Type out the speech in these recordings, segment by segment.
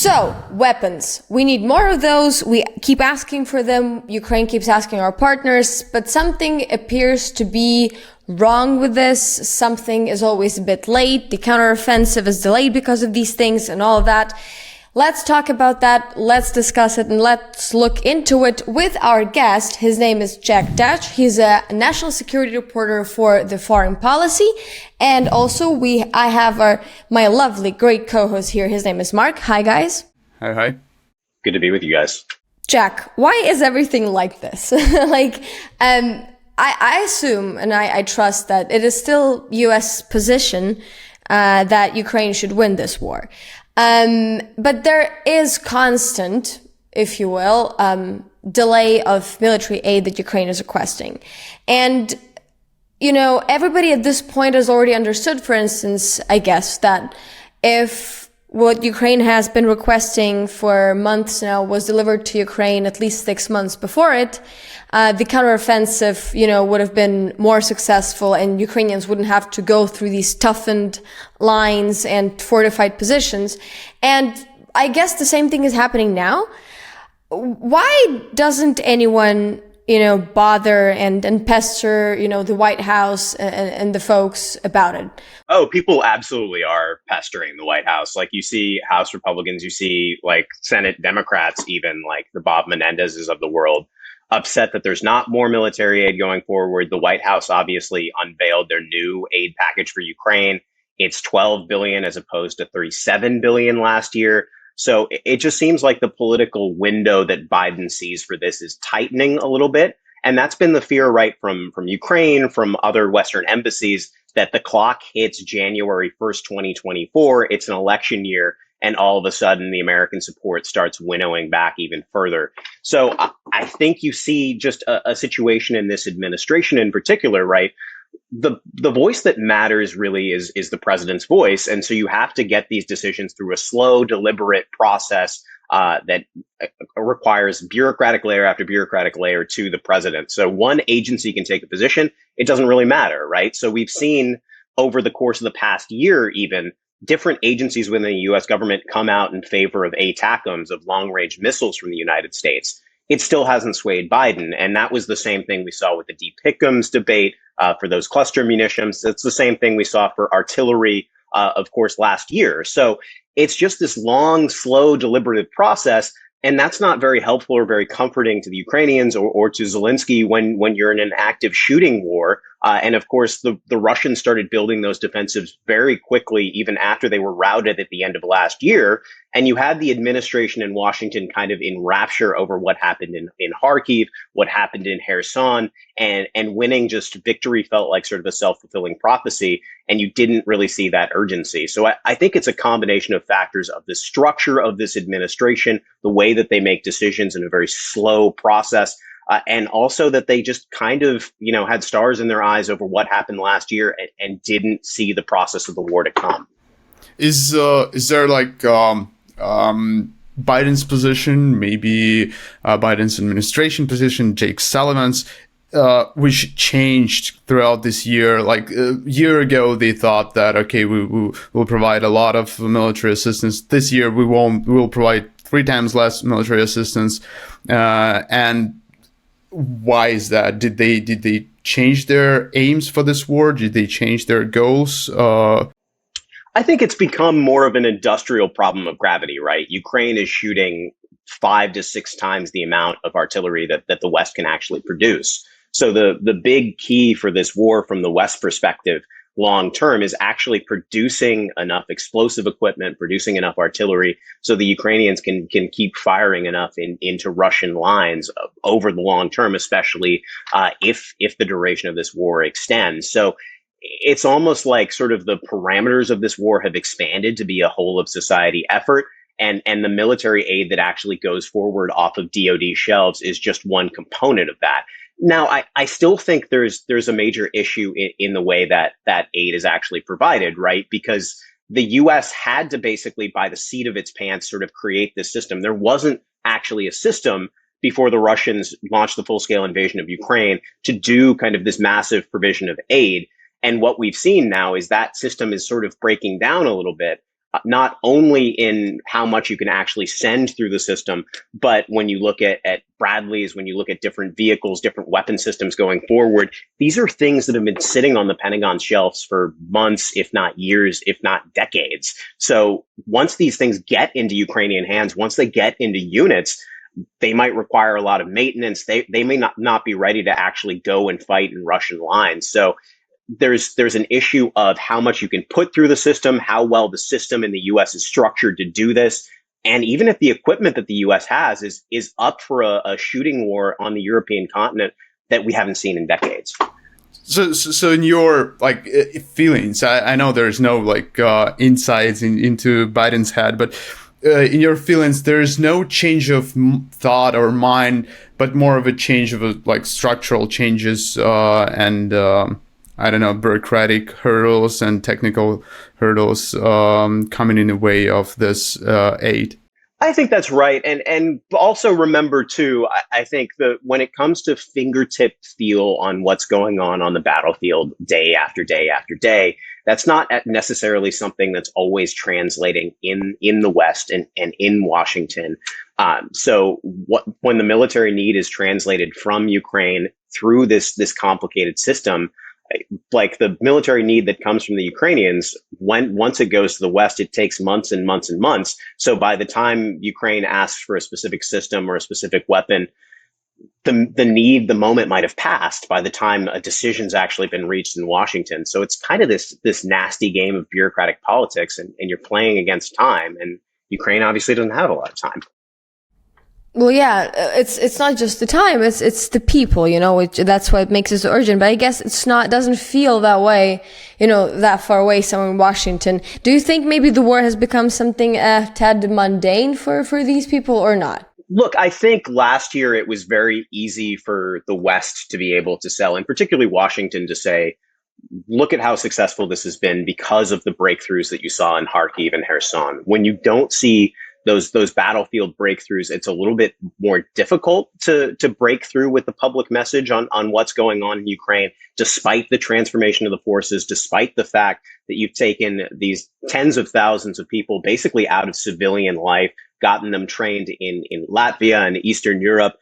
So, weapons. We need more of those. We keep asking for them. Ukraine keeps asking our partners, but something appears to be wrong with this. Something is always a bit late. The counteroffensive is delayed because of these things and all of that. Let's talk about that. Let's discuss it and let's look into it with our guest. His name is Jack Detsch. He's a national security reporter for the Foreign Policy. And also I have my lovely, great co-host here. His name is Mark. Hi, guys. Hi. Good to be with you guys. Jack, why is everything like this? I assume and I trust that it is still U.S. position that Ukraine should win this war. But there is constant, if you will, delay of military aid that Ukraine is requesting. And, everybody at this point has already understood, for instance, I guess, that if what Ukraine has been requesting for months now was delivered to Ukraine at least 6 months before it, the counteroffensive, would have been more successful and Ukrainians wouldn't have to go through these toughened lines and fortified positions. And I guess the same thing is happening now. Why doesn't anyone, bother and pester, the White House and the folks about it? Oh, people absolutely are pestering the White House. Like you see House Republicans, you see like Senate Democrats, even like the Bob Menendezes of the world, upset that there's not more military aid going forward. The White House obviously unveiled their new aid package for Ukraine. It's $12 billion as opposed to $37 billion last year. So it just seems like the political window that Biden sees for this is tightening a little bit. And that's been the fear, right, from Ukraine, from other Western embassies, that the clock hits January 1st, 2024. It's an election year. And all of a sudden, the American support starts winnowing back even further. So I think you see just a situation in this administration in particular, right? The voice that matters really is the president's voice. And so you have to get these decisions through a slow, deliberate process that requires bureaucratic layer after bureaucratic layer to the president. So one agency can take a position. It doesn't really matter, right? So we've seen over the course of the past year, even different agencies within the U.S. government come out in favor of ATACMS, of long-range missiles from the United States. It still hasn't swayed Biden. And that was the same thing we saw with the DPICMS debate for those cluster munitions. It's the same thing we saw for artillery, of course, last year. So it's just this long, slow, deliberative process. And that's not very helpful or very comforting to the Ukrainians or to Zelensky when you're in an active shooting war. And of course, the Russians started building those defensives very quickly, even after they were routed at the end of last year. And you had the administration in Washington kind of in rapture over what happened in Kharkiv, what happened in Kherson, and winning just victory felt like sort of a self-fulfilling prophecy. And you didn't really see that urgency. So I think it's a combination of factors of the structure of this administration, the way that they make decisions in a very slow process, and also that they just kind of, had stars in their eyes over what happened last year and didn't see the process of the war to come. Is there like Biden's position, maybe Biden's administration position, Jake Sullivan's, which changed throughout this year? Like a year ago, they thought that, okay, we will provide a lot of military assistance. This year, we will provide 3 times less military assistance. And why is that? Did they change their aims for this war? Did they change their goals? I think it's become more of an industrial problem of gravity, right? Ukraine is shooting 5 to 6 times the amount of artillery that the West can actually produce. So the big key for this war from the West perspective long term is actually producing enough explosive equipment, producing enough artillery so the Ukrainians can keep firing enough into Russian lines over the long term, especially if the duration of this war extends. So it's almost like sort of the parameters of this war have expanded to be a whole of society effort. And the military aid that actually goes forward off of DoD shelves is just one component of that. Now, I still think there's a major issue in the way that aid is actually provided, right? Because the U.S. had to basically, by the seat of its pants, sort of create this system. There wasn't actually a system before the Russians launched the full-scale invasion of Ukraine to do kind of this massive provision of aid. And what we've seen now is that system is sort of breaking down a little bit. not only in how much you can actually send through the system, but when you look at Bradleys, when you look at different vehicles, different weapon systems going forward, these are things that have been sitting on the Pentagon shelves for months, if not years, if not decades. So once these things get into Ukrainian hands, once they get into units, they might require a lot of maintenance. They may not be ready to actually go and fight in Russian lines. So there's an issue of how much you can put through the system, how well the system in the US is structured to do this. And even if the equipment that the US has is up for a shooting war on the European continent that we haven't seen in decades. So in your feelings, I know there's no insights into Biden's head, but in your feelings, there's no change of thought or mind, but more of a change of structural changes and I don't know, bureaucratic hurdles and technical hurdles coming in the way of this aid. I think that's right. And also remember, too, I think that when it comes to fingertip feel on what's going on the battlefield day after day after day, that's not necessarily something that's always translating in the West and in Washington. So when the military need is translated from Ukraine through this complicated system, like the military need that comes from the Ukrainians, once it goes to the West, it takes months and months and months. So by the time Ukraine asks for a specific system or a specific weapon, the moment might have passed by the time a decision's actually been reached in Washington. So it's kind of this nasty game of bureaucratic politics, and you're playing against time. And Ukraine obviously doesn't have a lot of time. Well, yeah, it's not just the time, it's the people, that's what makes it so urgent. But I guess doesn't feel that way, that far away somewhere in Washington. Do you think maybe the war has become something a tad mundane for these people or not? Look, I think last year it was very easy for the West to be able to sell, and particularly Washington, to say, look at how successful this has been because of the breakthroughs that you saw in Kharkiv and Kherson. When you don't see those battlefield breakthroughs, it's a little bit more difficult to break through with the public message on what's going on in Ukraine, despite the transformation of the forces, despite the fact that you've taken these tens of thousands of people basically out of civilian life, gotten them trained in Latvia and Eastern Europe,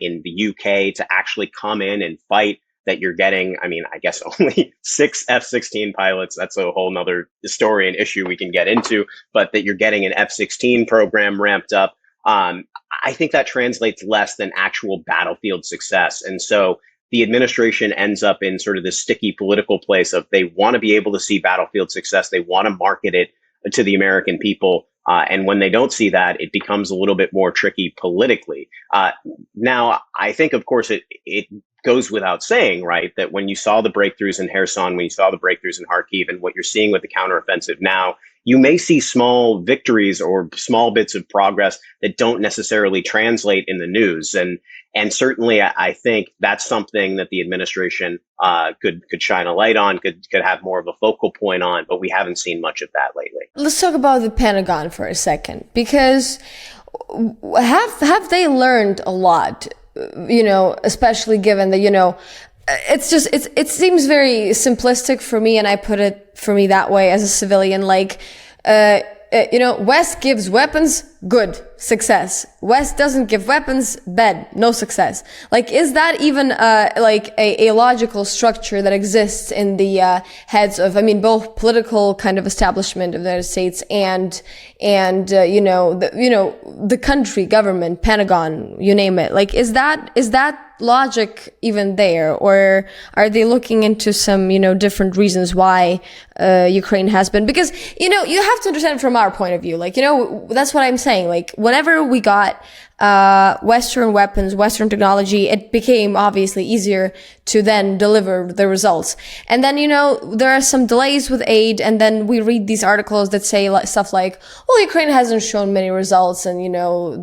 in the UK to actually come in and fight. That you're getting, I guess only 6 F-16 pilots. That's a whole nother story and issue we can get into, but that you're getting an F-16 program ramped up. I think that translates less than actual battlefield success. And so the administration ends up in sort of this sticky political place of they want to be able to see battlefield success. They want to market it to the American people. And when they don't see that, it becomes a little bit more tricky politically. Now, I think, of course, it goes without saying, right, that when you saw the breakthroughs in Kherson, when you saw the breakthroughs in Kharkiv, and what you're seeing with the counteroffensive now, you may see small victories or small bits of progress that don't necessarily translate in the news. And certainly, I think that's something that the administration could shine a light on, could have more of a focal point on, but we haven't seen much of that lately. Let's talk about the Pentagon for a second, because have they learned a lot? Especially given that, it seems very simplistic for me, and I put it for me that way as a civilian, West gives weapons, good, success. West doesn't give weapons, bad, no success. Is that even a logical structure that exists in the heads of, both political kind of establishment of the United States and the country, government, Pentagon, you name it. Is that logic even there, or are they looking into some different reasons why Ukraine has been? Because you have to understand from our point of view, that's what I'm saying. Whenever we got Western weapons, Western technology, it became obviously easier to then deliver the results. And then, there are some delays with aid, and then we read these articles that say stuff like, well, Ukraine hasn't shown many results and,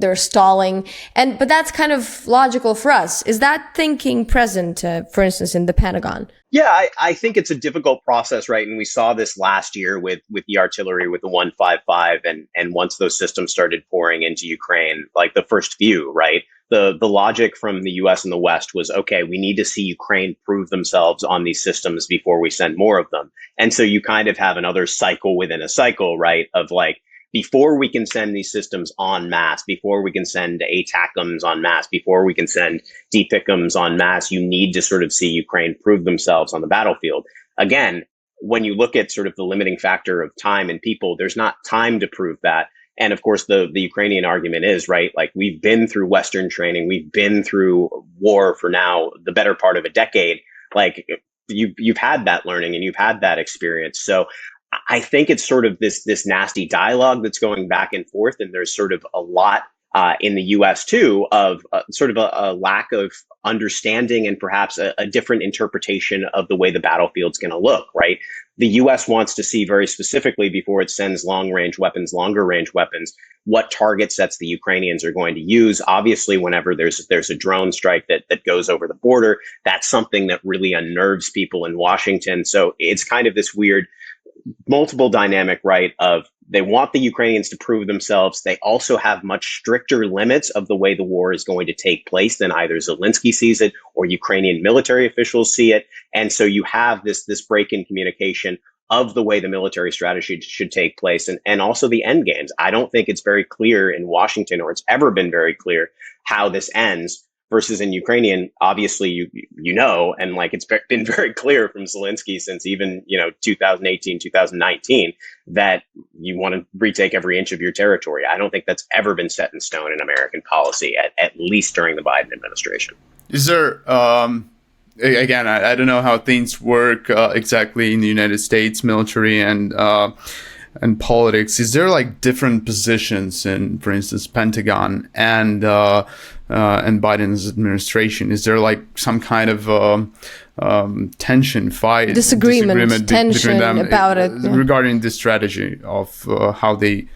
they're stalling. But that's kind of logical for us. Is that thinking present, for instance, in the Pentagon? Yeah, I think it's a difficult process, right? And we saw this last year with the artillery, with the 155, and once those systems started pouring into Ukraine, like the first few, right? The logic from the US and the West was, okay, we need to see Ukraine prove themselves on these systems before we send more of them. And so you kind of have another cycle within a cycle, right? Of like, before we can send these systems en masse, before we can send ATACMs en masse, before we can send DPICMs en masse, you need to sort of see Ukraine prove themselves on the battlefield. Again, when you look at sort of the limiting factor of time and people, there's not time to prove that. And of course, the Ukrainian argument is, right, like we've been through Western training, we've been through war for now the better part of a decade. Like you've had that learning and you've had that experience. So I think it's sort of this nasty dialogue that's going back and forth, and there's sort of a lot in the U.S. too of sort of a lack of understanding and perhaps a different interpretation of the way the battlefield's going to look. Right, the U.S. wants to see very specifically before it sends long range weapons, longer range weapons, what target sets the Ukrainians are going to use. Obviously, whenever there's a drone strike that goes over the border, that's something that really unnerves people in Washington. So it's kind of this weird multiple dynamic, right, of they want the Ukrainians to prove themselves. They also have much stricter limits of the way the war is going to take place than either Zelensky sees it or Ukrainian military officials see it. And so you have this break in communication of the way the military strategy should take place, and also the end games. I don't think it's very clear in Washington, or it's ever been very clear how this ends. Versus in Ukrainian, obviously, you know, and like it's been very clear from Zelensky since even, 2018, 2019, that you want to retake every inch of your territory. I don't think that's ever been set in stone in American policy, at least during the Biden administration. Is there, again, I don't know how things work exactly in the United States military and politics. Is there like different positions in, for instance, Pentagon and Biden's administration? Is there like some kind of tension, fight, disagreement tension between them about it regarding the strategy of how they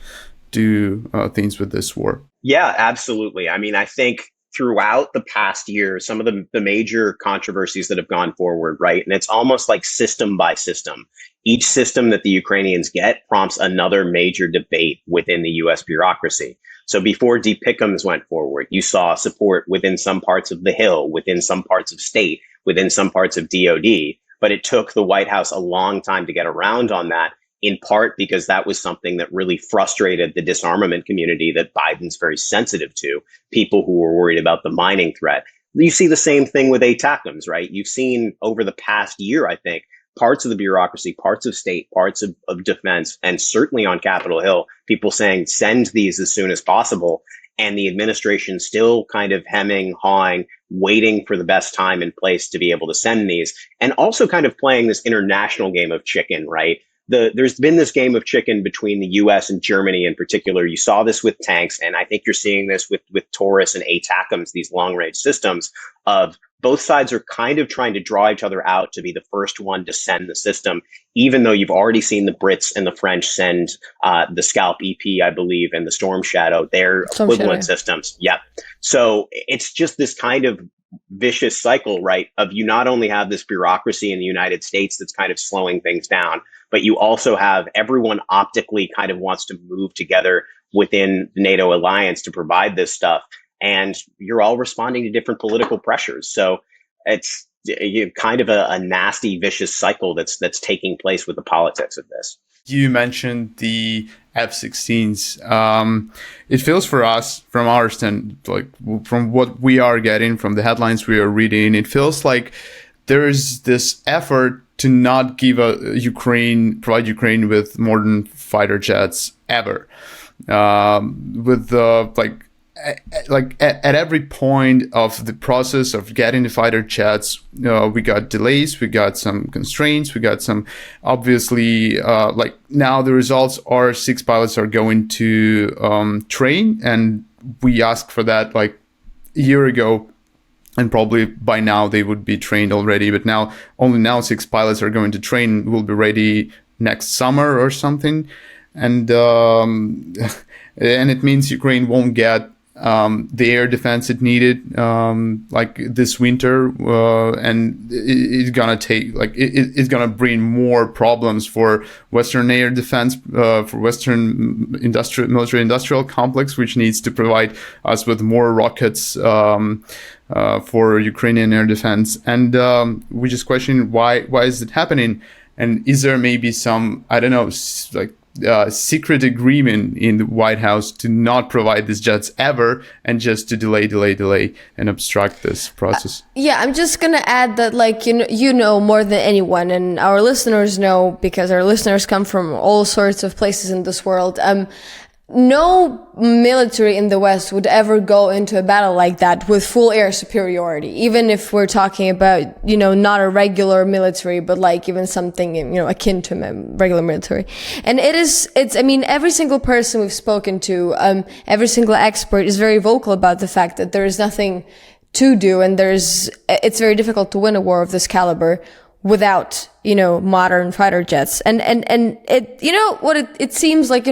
do things with this war? Yeah, absolutely. I mean, I think throughout the past year, some of the major controversies that have gone forward, right? And it's almost like system by system. Each system that the Ukrainians get prompts another major debate within the US bureaucracy. So before DPICMs went forward, you saw support within some parts of the Hill, within some parts of state, within some parts of DOD. But it took the White House a long time to get around on that, in part because that was something that really frustrated the disarmament community that Biden's very sensitive to, people who were worried about the mining threat. You see the same thing with ATACMs, right? You've seen over the past year, I think, parts of the bureaucracy, parts of state, parts of defense, and certainly on Capitol Hill, people saying send these as soon as possible. And the administration still kind of hemming, hawing, waiting for the best time and place to be able to send these. And also kind of playing this international game of chicken, right? There's been this game of chicken between the US and Germany in particular. You saw this with tanks, and I think you're seeing this with Taurus and ATACMs, these long range systems of both sides are kind of trying to draw each other out to be the first one to send the system, even though you've already seen the Brits and the French send the Scalp EP, I believe, and the Storm Shadow, their equivalent systems. Yep. So it's just this kind of vicious cycle, right? Of you not only have this bureaucracy in the United States that's kind of slowing things down, but you also have everyone optically kind of wants to move together within the NATO alliance to provide this stuff. And you're all responding to different political pressures. So it's kind of a nasty, vicious cycle that's taking place with the politics of this. You mentioned the F-16s. It feels for us, from our stand, like from what we are getting, from the headlines we are reading, it feels like there is this effort to not give provide Ukraine with modern fighter jets ever. At every point of the process of getting the fighter jets, we got delays, we got some constraints, we got some, obviously, now the results are 6 pilots are going to train, and we asked for that like a year ago, and probably by now they would be trained already, but only now 6 pilots are going to train, will be ready next summer or something, and it means Ukraine won't get the air defense it needed, like this winter, and it's gonna take it's gonna bring more problems for Western air defense, for Western military industrial complex, which needs to provide us with more rockets for Ukrainian air defense. And we just question why is it happening, and is there maybe some, I don't know, secret agreement in the White House to not provide these jets ever, and just to delay and obstruct this process? Yeah, I'm just gonna add that, like, you know more than anyone, and our listeners know, because our listeners come from all sorts of places in this world. No military in the West would ever go into a battle like that with full air superiority, even if we're talking about, not a regular military, but like even something, akin to a regular military. And every single person we've spoken to, every single expert is very vocal about the fact that there is nothing to do, and it's very difficult to win a war of this caliber without, modern fighter jets. And it, it seems like,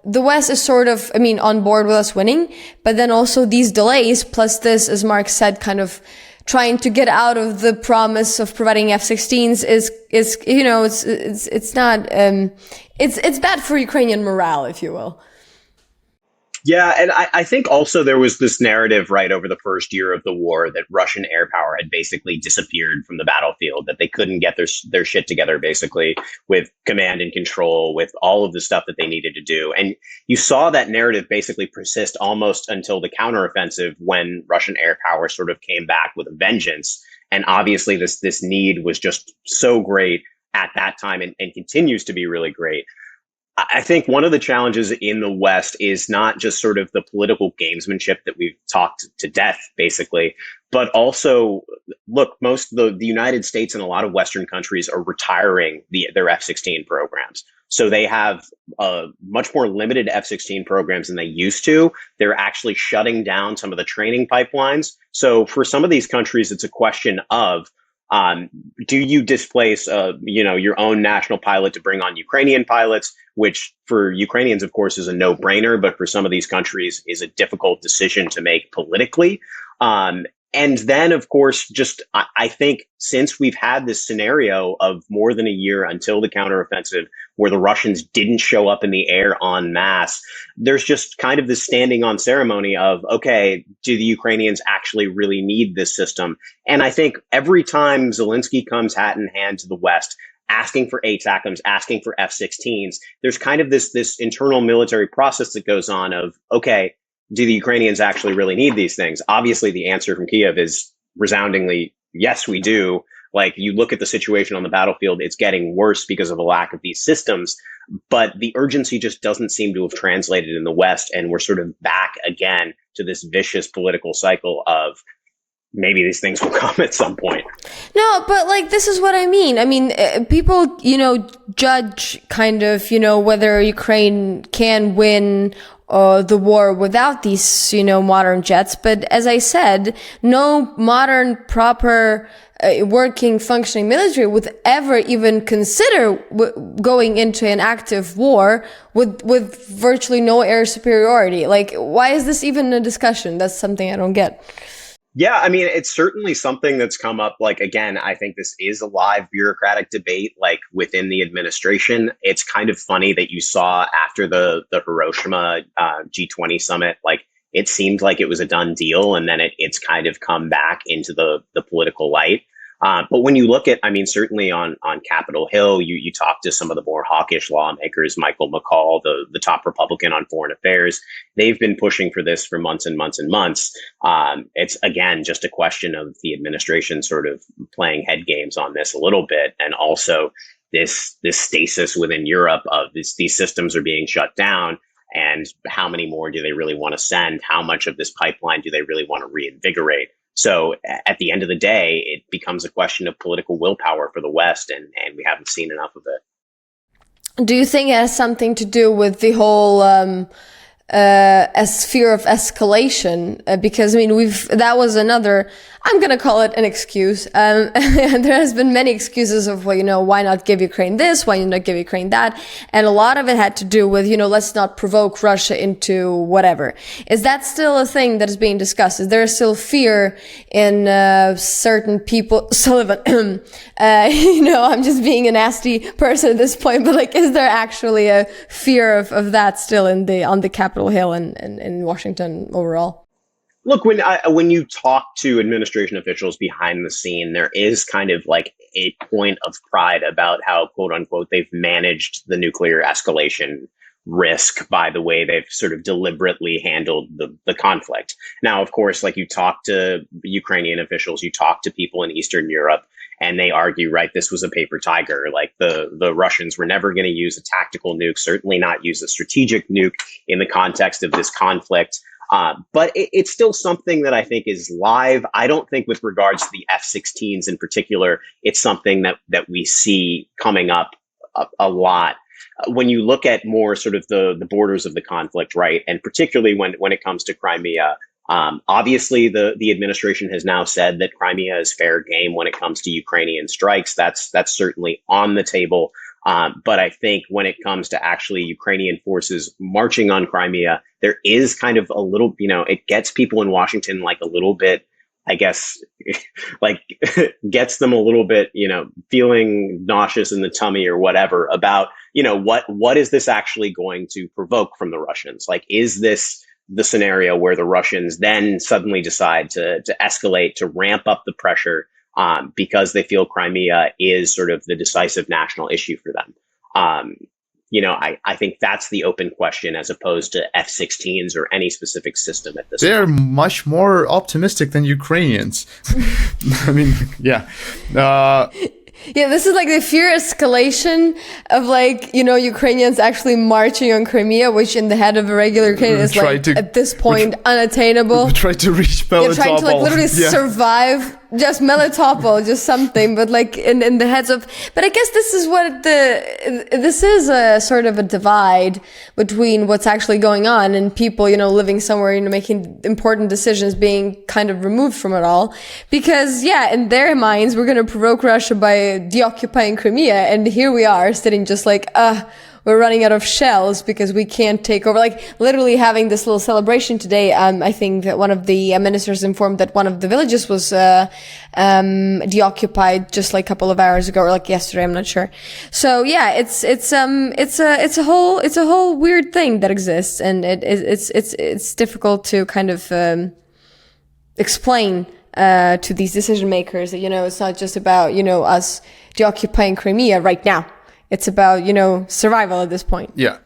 the West is sort of, on board with us winning, but then also these delays, plus this, as Mark said, kind of trying to get out of the promise of providing F-16s is it's not, it's bad for Ukrainian morale, if you will. Yeah, and I think also there was this narrative right over the first year of the war that Russian air power had basically disappeared from the battlefield, that they couldn't get their shit together, basically, with command and control, with all of the stuff that they needed to do. And you saw that narrative basically persist almost until the counteroffensive, when Russian air power sort of came back with a vengeance. And obviously this need was just so great at that time, and continues to be really great. I think one of the challenges in the West is not just sort of the political gamesmanship that we've talked to death, basically, but also, look, most of the United States and a lot of Western countries are retiring their F-16 programs. So they have much more limited F-16 programs than they used to. They're actually shutting down some of the training pipelines. So for some of these countries, it's a question of, do you displace, your own national pilot to bring on Ukrainian pilots, which for Ukrainians, of course, is a no-brainer, but for some of these countries is a difficult decision to make politically. And then, of course, I think since we've had this scenario of more than a year until the counteroffensive, where the Russians didn't show up in the air en masse, there's just kind of this standing on ceremony of, okay, do the Ukrainians actually really need this system? And I think every time Zelensky comes hat in hand to the West, asking for ATACMs, asking for F-16s, there's kind of this internal military process that goes on of, okay, do the Ukrainians actually really need these things? Obviously, the answer from Kiev is resoundingly, yes, we do. Like, you look at the situation on the battlefield, it's getting worse because of a lack of these systems. But the urgency just doesn't seem to have translated in the West. And we're sort of back again to this vicious political cycle of maybe these things will come at some point. No, but like, this is what I mean. I mean, people, judge kind of, whether Ukraine can win the war without these, modern jets. But as I said, no modern, proper, working, functioning military would ever even consider going into an active war with virtually no air superiority. Like, why is this even a discussion? That's something I don't get. Yeah, I mean, it's certainly something that's come up. Like, again, I think this is a live bureaucratic debate, like within the administration. It's kind of funny that you saw after the Hiroshima G20 summit, like it seemed like it was a done deal, and then it's kind of come back into the political light. But when you look at, I mean, certainly on Capitol Hill, you talk to some of the more hawkish lawmakers, Michael McCall, the top Republican on foreign affairs. They've been pushing for this for months and months and months. It's, again, just a question of the administration sort of playing head games on this a little bit. And also this stasis within Europe of these systems are being shut down. And how many more do they really want to send? How much of this pipeline do they really want to reinvigorate? So at the end of the day, it becomes a question of political willpower for the West, and we haven't seen enough of it. Do you think it has something to do with the whole as fear of escalation, because I mean that was another, I'm gonna call it an excuse. There has been many excuses of, well, why not give Ukraine this, why not give Ukraine that, and a lot of it had to do with, let's not provoke Russia into whatever. Is that still a thing that is being discussed? Is there still fear in certain people? Sullivan, I'm just being a nasty person at this point, but like, is there actually a fear of that still on the Capitol Hill and in Washington overall? Look, when you talk to administration officials behind the scene, there is kind of like a point of pride about how, quote unquote, they've managed the nuclear escalation risk by the way they've sort of deliberately handled the conflict. Now, of course, like you talk to Ukrainian officials, you talk to people in Eastern Europe, and they argue, right, this was a paper tiger. Like the Russians were never going to use a tactical nuke, certainly not use a strategic nuke in the context of this conflict. But it's still something that I think is live. I don't think with regards to the F-16s in particular, it's something that we see coming up a lot. When you look at more sort of the borders of the conflict, right, and particularly when it comes to Crimea, obviously the administration has now said that Crimea is fair game when it comes to Ukrainian strikes. That's certainly on the table. But I think when it comes to actually Ukrainian forces marching on Crimea, there is kind of a little, it gets people in Washington like a little bit, I guess, like gets them a little bit, feeling nauseous in the tummy or whatever about, what is this actually going to provoke from the Russians? Like, is this the scenario where the Russians then suddenly decide to escalate, to ramp up the pressure because they feel Crimea is sort of the decisive national issue for them? I think that's the open question as opposed to F-16s or any specific system at this point. They're much more optimistic than Ukrainians. I mean, yeah. Yeah, this is like the fear escalation of Ukrainians actually marching on Crimea, which in the head of a regular Ukrainian is at this point unattainable. Try to reach Melitopol. You're trying to literally survive just Melitopol, just something, but in the heads of. But I guess this is this is a sort of a divide between what's actually going on and people, living somewhere, making important decisions, being kind of removed from it all. Because in their minds, we're going to provoke Russia by deoccupying Crimea, and here we are sitting just we're running out of shells because we can't take over. Literally having this little celebration today. I think that one of the ministers informed that one of the villages was deoccupied just a couple of hours ago, or yesterday. I'm not sure. So it's a whole weird thing that exists, and it's difficult to kind of explain to these decision makers that it's not just about us deoccupying Crimea right now. It's about, survival at this point. Yeah.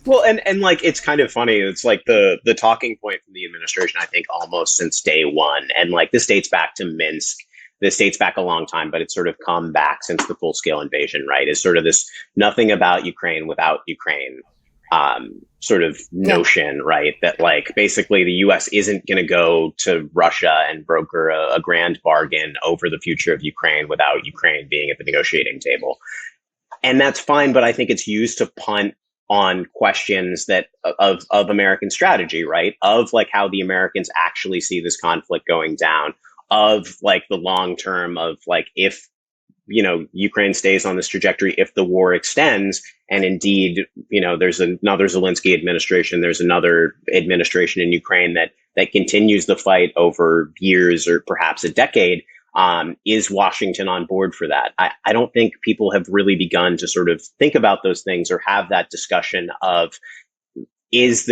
Well, and it's kind of funny. It's like the talking point from the administration, I think, almost since day one. And this dates back to Minsk. This dates back a long time, but it's sort of come back since the full scale invasion, right? Is sort of this nothing about Ukraine without Ukraine sort of notion, right? That basically the US isn't going to go to Russia and broker a grand bargain over the future of Ukraine without Ukraine being at the negotiating table. And that's fine, but I think it's used to punt on questions that of American strategy, right? Of how the Americans actually see this conflict going down, of the long term of if Ukraine stays on this trajectory, if the war extends, and indeed there's another Zelensky administration, there's another administration in Ukraine that continues the fight over years or perhaps a decade. Is Washington on board for that? I don't think people have really begun to sort of think about those things or have that discussion of, is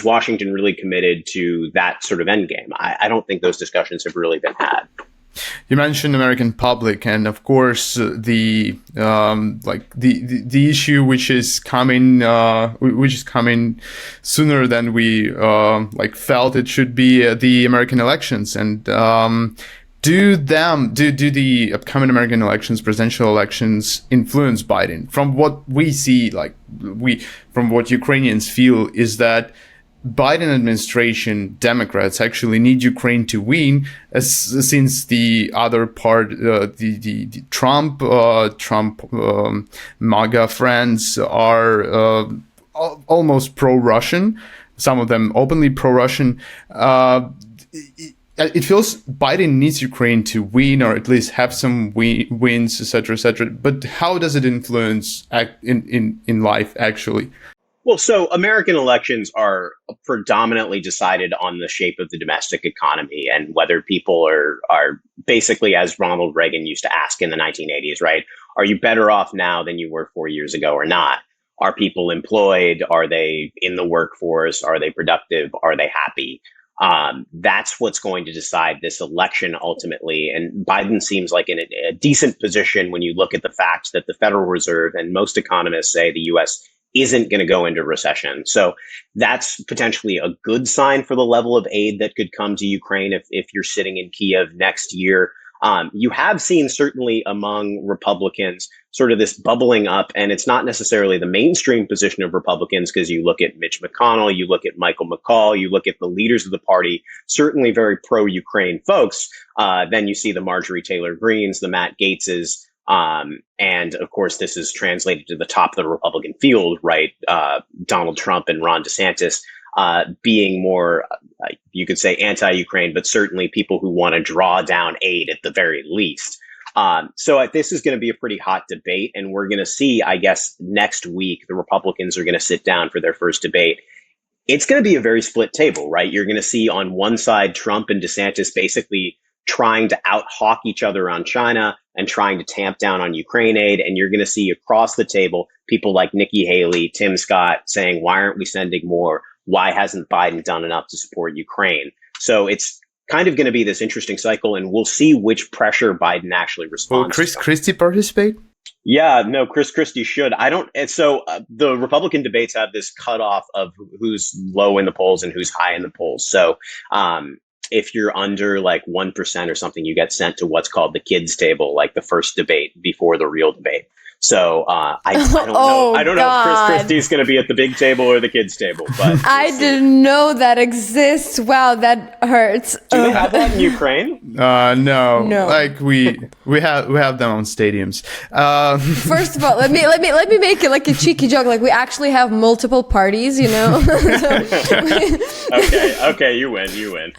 Washington really committed to that sort of endgame? I don't think those discussions have really been had. You mentioned American public, and of course the issue which is coming sooner than we felt it should be the American elections. And do the upcoming American elections, presidential elections, influence Biden? From what we see, from what Ukrainians feel, is that Biden administration, Democrats actually need Ukraine to win, since the other part, the Trump MAGA friends are almost pro-Russian, some of them openly pro-Russian. It feels Biden needs Ukraine to win, or at least have some wins, etc., etc. But how does it influence in life, actually? Well, so American elections are predominantly decided on the shape of the domestic economy and whether people are basically, as Ronald Reagan used to ask in the 1980s, right? Are you better off now than you were 4 years ago or not? Are people employed? Are they in the workforce? Are they productive? Are they happy? That's what's going to decide this election ultimately. And Biden seems like in a decent position when you look at the fact that the Federal Reserve and most economists say the U.S. isn't going to go into recession. So that's potentially a good sign for the level of aid that could come to Ukraine if you're sitting in Kiev next year. You have seen certainly among Republicans sort of this bubbling up, and it's not necessarily the mainstream position of Republicans because you look at Mitch McConnell, you look at Michael McCaul, you look at the leaders of the party, certainly very pro-Ukraine folks. Then you see the Marjorie Taylor Greenes, the Matt Gaetzes, and of course, this is translated to the top of the Republican field, right? Donald Trump and Ron DeSantis being more, you could say, anti-Ukraine, but certainly people who want to draw down aid at the very least. So this is going to be a pretty hot debate, and we're going to see, I guess, next week, the Republicans are going to sit down for their first debate. It's going to be a very split table, right? You're going to see on one side Trump and DeSantis basically trying to out-hawk each other on China and trying to tamp down on Ukraine aid. And you're going to see across the table people like Nikki Haley, Tim Scott saying, why aren't we sending more? Why hasn't Biden done enough to support Ukraine? So it's kind of going to be this interesting cycle, and we'll see which pressure Biden actually responds to. Will Chris Christie participate? Yeah, no, Chris Christie should. I don't. And so the Republican debates have this cutoff of who's low in the polls and who's high in the polls. So if you're under like 1% or something, you get sent to what's called the kids table, like the first debate before the real debate. So I don't know. I don't know if Chris Christie's going to be at the big table or the kids table. But I didn't know that exists. Wow, that hurts. Do they have that in Ukraine? No. Like we have them on stadiums. First of all, let me make it like a cheeky joke. Like we actually have multiple parties, you know. Okay, you win.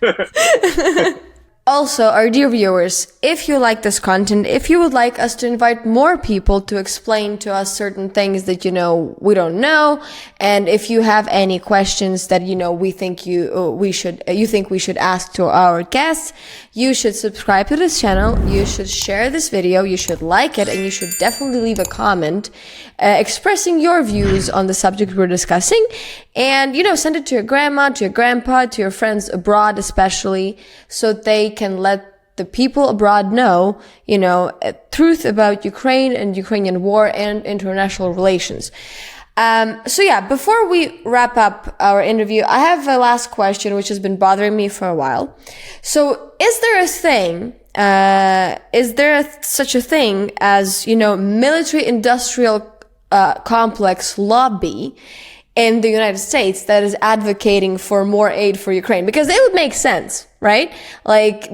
Also, our dear viewers, if you like this content, if you would like us to invite more people to explain to us certain things that, you know, we don't know, and if you have any questions that, you know, you think we should ask to our guests, you should subscribe to this channel, you should share this video, you should like it, and you should definitely leave a comment expressing your views on the subject we're discussing. And, you know, send it to your grandma, to your grandpa, to your friends abroad especially, so they can let the people abroad know, you know, truth about Ukraine and Ukrainian war and international relations. So yeah, before we wrap up our interview, I have a last question which has been bothering me for a while. So is there a thing, such a thing as, you know, military-industrial complex lobby in the United States that is advocating for more aid for Ukraine? Because it would make sense, right? Like,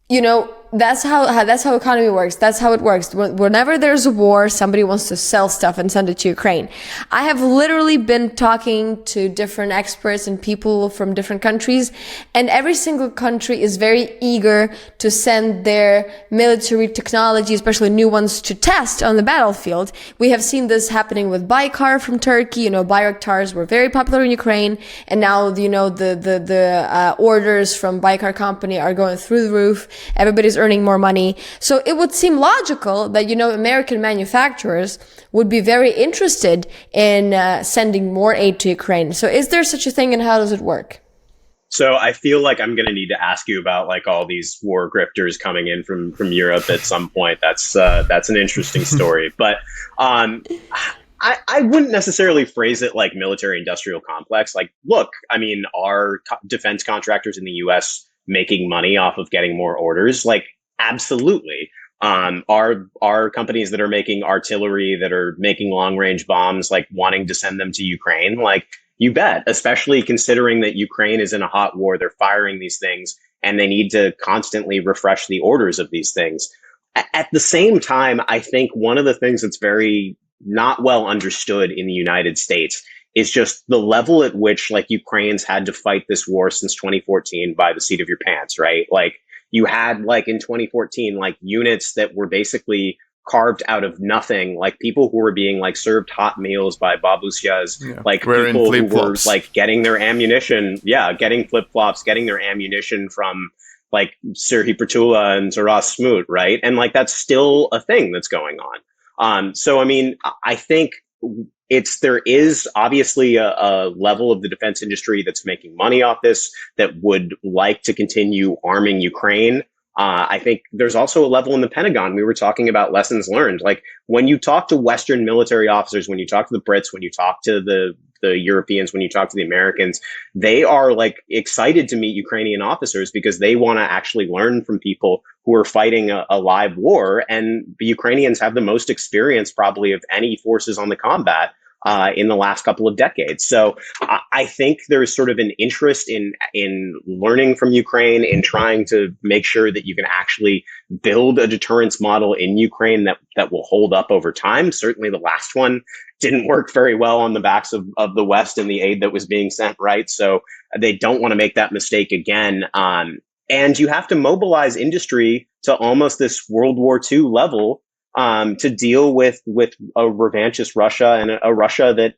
you know, that's how economy works. That's how it works. Whenever there's a war, somebody wants to sell stuff and send it to Ukraine. I have literally been talking to different experts and people from different countries, and every single country is very eager to send their military technology, especially new ones, to test on the battlefield. We have seen this happening with Baykar from Turkey. You know, Bayraktars were very popular in Ukraine, and now, you know, the orders from Baykar company are going through the roof. Everybody's earning more money. So it would seem logical that, you know, American manufacturers would be very interested in sending more aid to Ukraine. So is there such a thing, and how does it work? So I feel like I'm going to need to ask you about like all these war grifters coming in from Europe at some point. That's an interesting story, but I wouldn't necessarily phrase it like military industrial complex. Like, look, I mean, are defense contractors in the U.S. making money off of getting more orders? Like, absolutely. Are companies that are making artillery, that are making long range bombs, like wanting to send them to Ukraine? Like, you bet, especially considering that Ukraine is in a hot war. They're firing these things and they need to constantly refresh the orders of these things. At the same time, I think one of the things that's very not well understood in the United States is just the level at which like Ukraine's had to fight this war since 2014 by the seat of your pants, right? Like you had like in 2014, like units that were basically carved out of nothing, like people who were being like served hot meals by babushkas, like people who were like getting their ammunition, getting flip-flops, getting their ammunition from like Serhiy Prytula and Taras Smoot, right? And like that's still a thing that's going on. So I mean, I think there is obviously a level of the defense industry that's making money off this that would like to continue arming Ukraine. I think there's also a level in the Pentagon. We were talking about lessons learned. Like when you talk to Western military officers, when you talk to the Brits, when you talk to the Europeans, when you talk to the Americans, they are like excited to meet Ukrainian officers because they want to actually learn from people who are fighting a live war. And the Ukrainians have the most experience probably of any forces on the combat in the last couple of decades. So I think there's sort of an interest in learning from Ukraine, in trying to make sure that you can actually build a deterrence model in Ukraine that will hold up over time. Certainly the last one didn't work very well on the backs of the West and the aid that was being sent, right? So they don't want to make that mistake again. And you have to mobilize industry to almost this World War II level to deal with a revanchist Russia and a Russia that,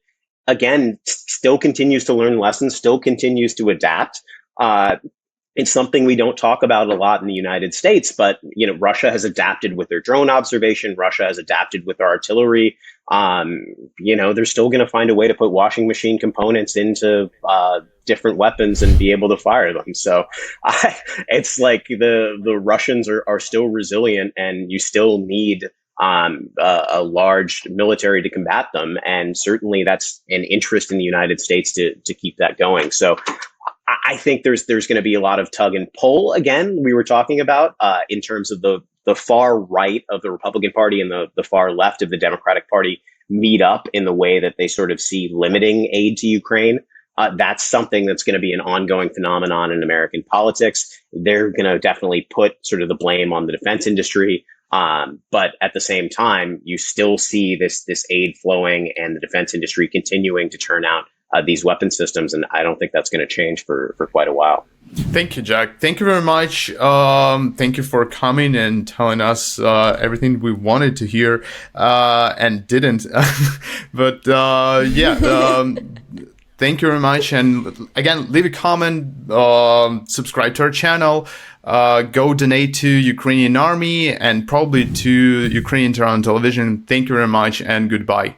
again, still continues to learn lessons, still continues to adapt. It's something we don't talk about a lot in the United States, but Russia has adapted with their drone observation. Russia has adapted with their artillery. They're still going to find a way to put washing machine components into different weapons and be able to fire them. So it's like the Russians are still resilient, and you still need a large military to combat them. And certainly that's an interest in the United States to keep that going. So I think there's going to be a lot of tug and pull. Again, we were talking about in terms of the far right of the Republican Party and the far left of the Democratic Party meet up in the way that they sort of see limiting aid to Ukraine. That's something that's going to be an ongoing phenomenon in American politics. They're going to definitely put sort of the blame on the defense industry. But at the same time, you still see this aid flowing and the defense industry continuing to turn out these weapon systems. And I don't think that's going to change for quite a while. Thank you, Jack. Thank you very much. Thank you for coming and telling us everything we wanted to hear and didn't. But thank you very much. And again, leave a comment, subscribe to our channel, go donate to Ukrainian army and probably to Ukrainian Tehran television. Thank you very much and goodbye.